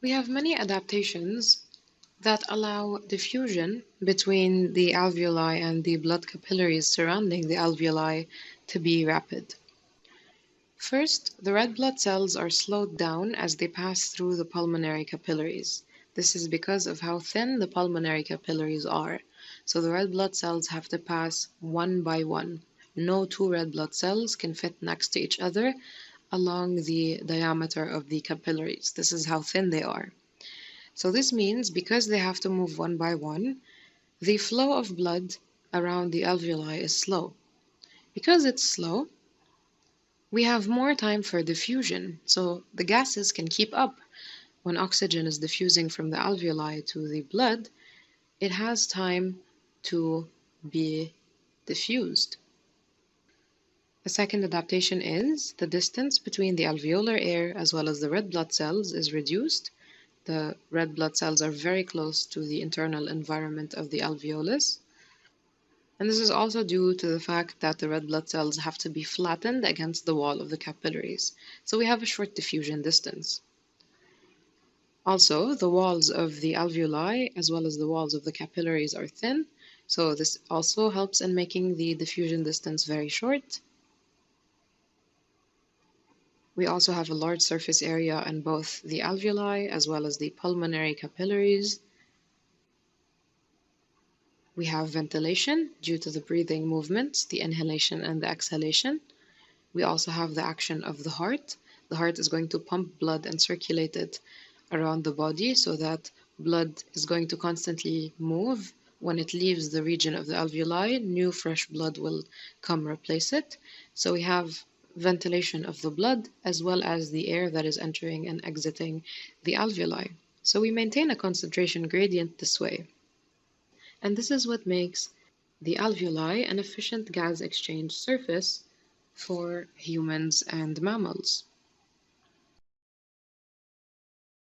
We have many adaptations that allow diffusion between the alveoli and the blood capillaries surrounding the alveoli to be rapid. First, the red blood cells are slowed down as they pass through the pulmonary capillaries. This is because of how thin the pulmonary capillaries are. So the red blood cells have to pass one by one. No two red blood cells can fit next to each other along the diameter of the capillaries. This is how thin they are. So this means because they have to move one by one, the flow of blood around the alveoli is slow. Because it's slow, we have more time for diffusion, so the gases can keep up. When oxygen is diffusing from the alveoli to the blood, it has time to be diffused. A second adaptation is the distance between the alveolar air as well as the red blood cells is reduced. The red blood cells are very close to the internal environment of the alveolus. And this is also due to the fact that the red blood cells have to be flattened against the wall of the capillaries, so we have a short diffusion distance. Also, the walls of the alveoli as well as the walls of the capillaries are thin, so this also helps in making the diffusion distance very short. We also have a large surface area in both the alveoli as well as the pulmonary capillaries. We have ventilation due to the breathing movements, the inhalation and the exhalation. We also have the action of the heart. The heart is going to pump blood and circulate it around the body so that blood is going to constantly move. When it leaves the region of the alveoli, new fresh blood will come replace it. So we have ventilation of the blood as well as the air that is entering and exiting the alveoli. So we maintain a concentration gradient this way. And this is what makes the alveoli an efficient gas exchange surface for humans and mammals.